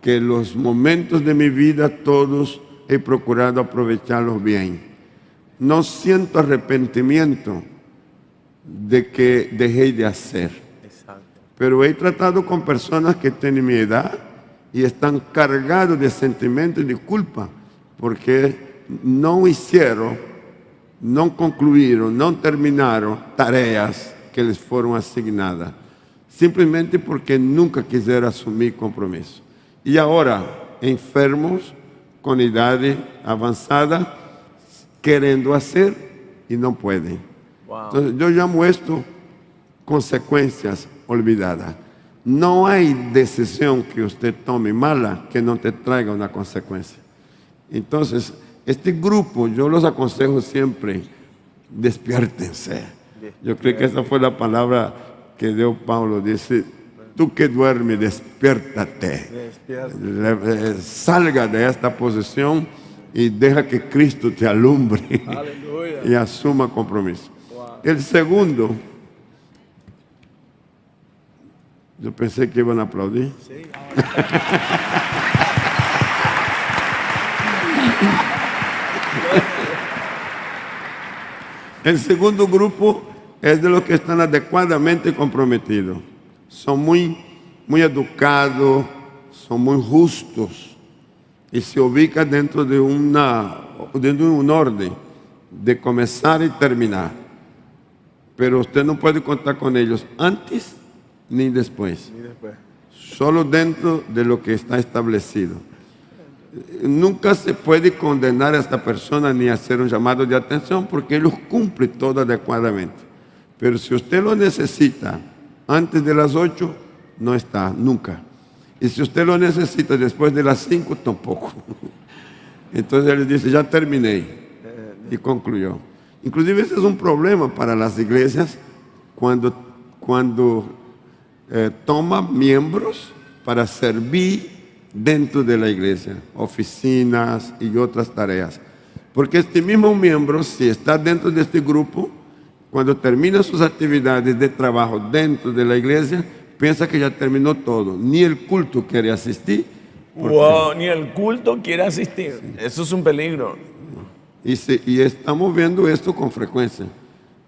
que los momentos de mi vida todos he procurado aprovecharlos bien. No siento arrepentimiento de que dejé de hacer. Exacto. Pero he tratado con personas que tienen mi edad y están cargados de sentimientos de culpa porque no hicieron, no concluyeron, no terminaron tareas que les fueron asignadas, simplemente porque nunca quisieron asumir compromiso. Y ahora, enfermos, con edad avanzada, queriendo hacer y no pueden. Wow. Entonces, yo llamo esto consecuencias olvidadas. No hay decisión que usted tome mala que no te traiga una consecuencia. Entonces, este grupo, yo los aconsejo siempre, despiértense. Yo creo que esa fue la palabra que dio Pablo, dice, tú que duermes, despiértate. Salga de esta posición y deja que Cristo te alumbre. Aleluya. Y asuma compromiso. Wow. El segundo, yo pensé que iban a aplaudir. Sí. El segundo grupo es de los que están adecuadamente comprometidos. Son muy educados, son muy justos y se ubican dentro de un orden de comenzar y terminar. Pero usted no puede contar con ellos antes ni después. Solo dentro de lo que está establecido. Nunca se puede condenar a esta persona ni hacer un llamado de atención porque ellos cumplen todo adecuadamente. Pero si usted lo necesita antes de las 8, no está, nunca. Y si usted lo necesita después de las 5, tampoco. Entonces él dice, ya terminé. Y concluyó. Inclusive ese es un problema para las iglesias cuando toma miembros para servir dentro de la iglesia, oficinas y otras tareas. Porque este mismo miembro, si está dentro de este grupo, cuando termina sus actividades de trabajo dentro de la iglesia, piensa que ya terminó todo. Ni el culto quiere asistir. Wow, ni el culto quiere asistir. Sí. Eso es un peligro. Y estamos viendo esto con frecuencia.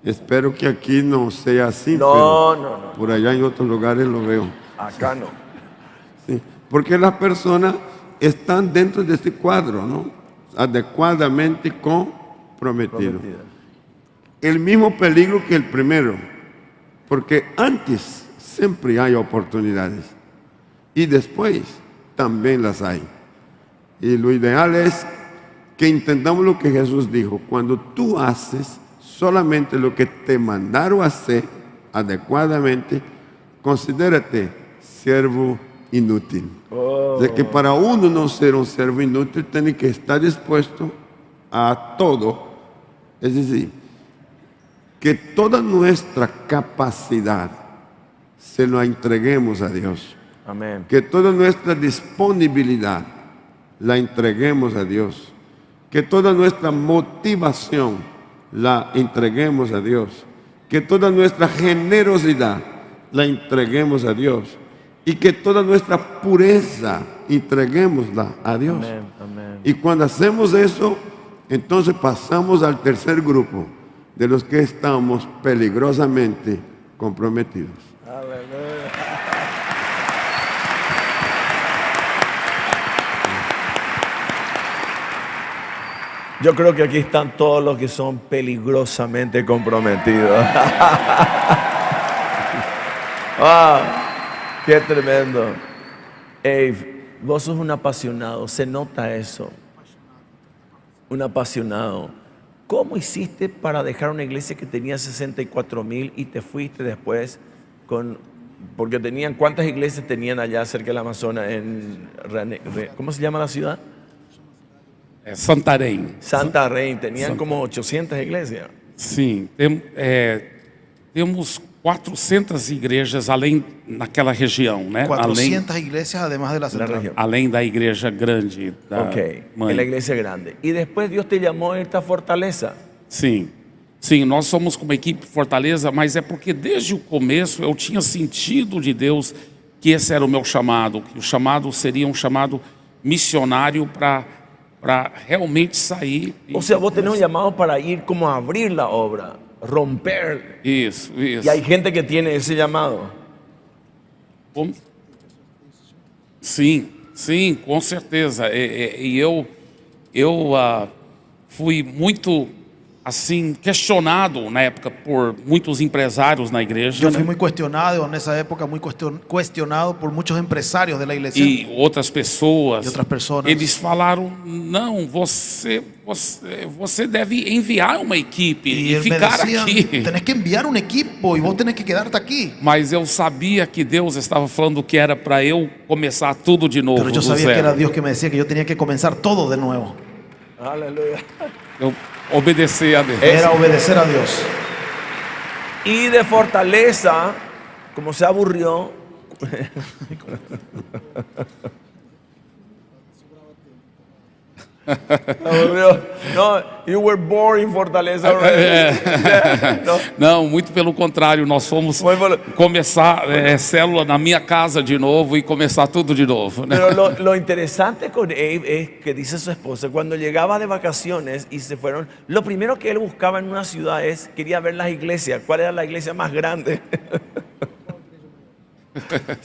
Espero que aquí no sea así. No. Por allá en otros lugares lo veo. Acá no. Sí, porque las personas están dentro de este cuadro, ¿no? Adecuadamente comprometidos. El mismo peligro que el primero, porque antes siempre hay oportunidades y después también las hay. Y lo ideal es que entendamos lo que Jesús dijo: cuando tú haces solamente lo que te mandaron a hacer adecuadamente, considérate siervo inútil. De que para uno no ser un siervo inútil, tiene que estar dispuesto a todo. Es decir, que toda nuestra capacidad se la entreguemos a Dios. Amén. Que toda nuestra disponibilidad la entreguemos a Dios. Que toda nuestra motivación la entreguemos a Dios. Que toda nuestra generosidad la entreguemos a Dios. Y que toda nuestra pureza entreguémosla a Dios. Amén, amén. Y cuando hacemos eso, entonces pasamos al tercer grupo de los que estamos peligrosamente comprometidos. Aleluya. Yo creo que aquí están todos los que son peligrosamente comprometidos. ¡Wow! ¡Qué tremendo! Ey, vos sos un apasionado, se nota eso. Un apasionado. ¿Cómo hiciste para dejar una iglesia que tenía 64,000 y te fuiste después porque tenían, ¿cuántas iglesias tenían allá cerca del Amazonas? ¿Cómo se llama la ciudad? Santarém. Santarém, tenían como 800 iglesias. Sim, temos 400 igrejas além naquela região, né? 400 iglesias además de la central. Além da igreja grande da mãe. En la iglesia grande. Y después Dios te llamó a esta fortaleza. Sim, sim, nós somos como equipe Fortaleza, mas é porque desde o começo eu tinha sentido de Deus que esse era o meu chamado, que o chamado seria um chamado missionário para realmente sair. O sea, vos tenés un llamado para ir como a abrir la obra, romper. Isso. Y hay gente que tiene ese llamado. Como? Sim, com certeza. E eu fui muito assim questionado na época por muitos empresários na igreja. Yo fui muy cuestionado en esa época, muy cuestionado por muchos empresarios de la iglesia. E outras pessoas. E outras pessoas. Eles falaram: não, você deve enviar uma equipe e ficar aqui. Tenés que enviar um equipo e vos tenés que quedarte aqui. Mas eu sabia que Deus estava falando que era para eu começar tudo de novo. Pero yo sabía que era Dios que me decía que yo tenía que comenzar todo de nuevo. Aleluya. Eu obedecer a Deus. Era obedecer a Dios. Y de Fortaleza, como se aburrió, No, you were born in Fortaleza already. No. Não, muito pelo contrário, nós fomos Foi pelo- começar célula na minha casa de novo e começar tudo de novo, né? Pero lo interesante con Abe es que dice su esposa, cuando llegaba de vacaciones y se fueron, lo primero que él buscaba en una ciudad es, quería ver las iglesias, cuál era la iglesia más grande.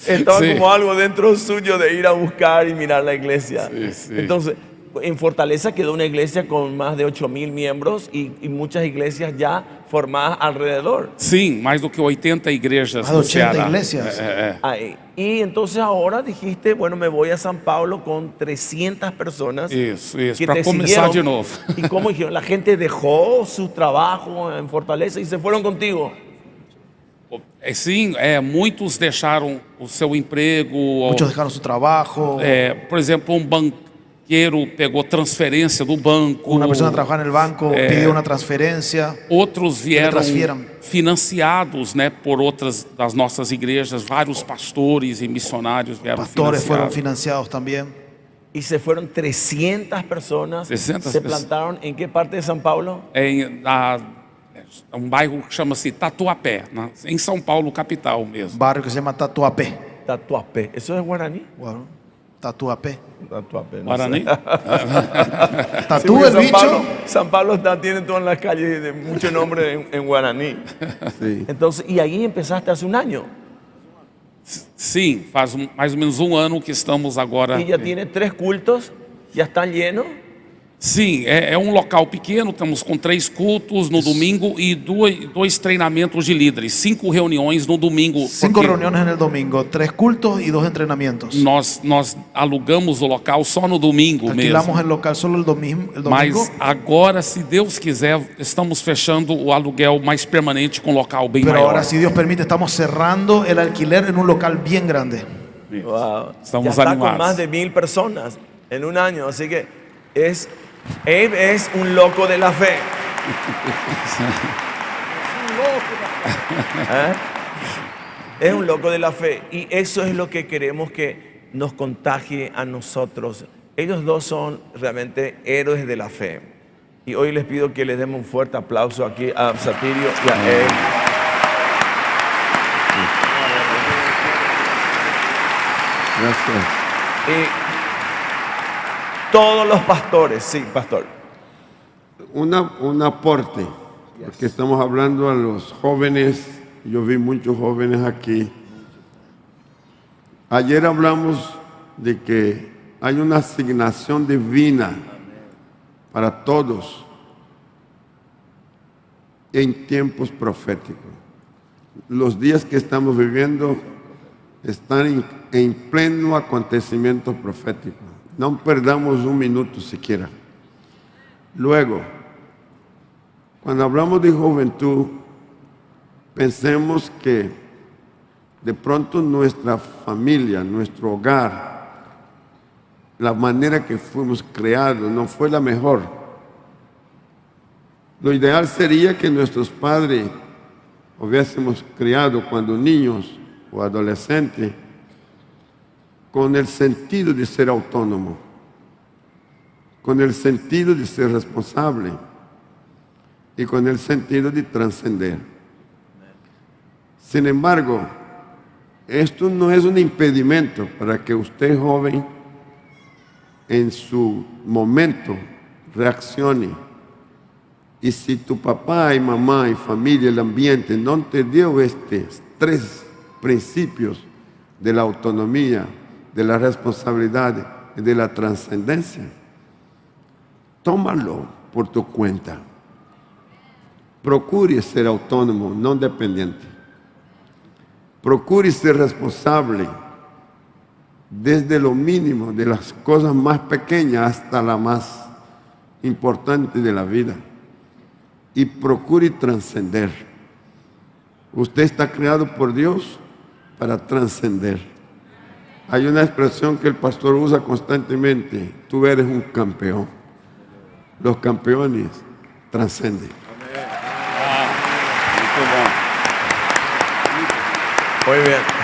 Estaba Sí. como algo dentro suyo de ir a buscar y mirar la iglesia. Sí, sí. Entonces, en Fortaleza quedó una iglesia con más de 8,000 miembros y muchas iglesias ya formadas alrededor. Sim, mais do que 80 igrejas Más de no 80 Ceará. iglesias. Ahí. Y entonces ahora dijiste, bueno, me voy a San Pablo con 300 personas. Isso, que para te começar siguieron. de novo. ¿Y cómo dijeron? La gente dejó su trabajo en Fortaleza y se fueron contigo. Sim, muitos deixaram o seu emprego. Muchos dejaron su trabajo. Por exemplo, um banqueiro pegou transferência do banco. Una persona trabajaba en el banco, pidió una transferencia. Outros vieram transfieram. financiados, né, por outras das nossas igrejas. Vários pastores e missionários vieram Pastores fueron financiados. financiados también. Y se fueron 300 personas. 300 se personas. plantaron en qué parte de San Pablo? Em bairro que chama-se Tatuapé, em São Paulo, capital mesmo. Barrio que se llama Tatuapé. Tatuapé. ¿Eso es guaraní? Bueno, Tatuapé. Tatuapé. No Guaraní? sé. Sí, Tatú porque el San bicho. Pablo, San Pablo tiene todas las calles de mucho nombre en guaraní. Sí. Entonces, y ahí empezaste hace un año. Sim, faz mais ou menos um ano que estamos agora. Y ya tiene 3 cultos, ya están llenos. Sim, é um local pequeno, estamos com 3 cultos no domingo e dois treinamentos de líderes, 5 reuniões no domingo. 5 porque reuniones en el domingo, 3 cultos y 2 entrenamientos. Nós alugamos o local só no domingo Alquilamos mesmo. el local solo el domingo. Mas agora, se Deus quiser, estamos fechando o aluguel mais permanente com um local bem Pero maior. ahora, si Dios permite, estamos cerrando el alquiler en un local bien grande. Wow. Estamos ya está animados. con más de 1,000 personas en un año. Así que Abe es un loco de la fe. ¿Eh? Es un loco de la fe. Y eso es lo que queremos que nos contagie a nosotros. Ellos dos son realmente héroes de la fe. Y hoy les pido que les demos un fuerte aplauso aquí a Satirio y a Abe. Gracias. Y todos los pastores, sí, pastor. Un aporte, porque estamos hablando a los jóvenes, yo vi muchos jóvenes aquí. Ayer hablamos de que hay una asignación divina para todos en tiempos proféticos. Los días que estamos viviendo están en pleno acontecimiento profético. No perdamos un minuto siquiera. Luego, cuando hablamos de juventud, pensemos que de pronto nuestra familia, nuestro hogar, la manera que fuimos creados no fue la mejor. Lo ideal sería que nuestros padres hubiésemos criado cuando niños o adolescentes con el sentido de ser autónomo, con el sentido de ser responsable y con el sentido de trascender. Sin embargo, esto no es un impedimento para que usted, joven, en su momento reaccione. Y si tu papá y mamá y familia, el ambiente, no te dio estos 3 principios de la autonomía, de la responsabilidad y de la trascendencia, tómalo por tu cuenta. Procure ser autónomo, no dependiente. Procure ser responsable desde lo mínimo, de las cosas más pequeñas hasta la más importante de la vida. Y procure trascender. Usted está creado por Dios para trascender. Hay una expresión que el pastor usa constantemente: tú eres un campeón. Los campeones trascenden. Muito bom. Muy bien.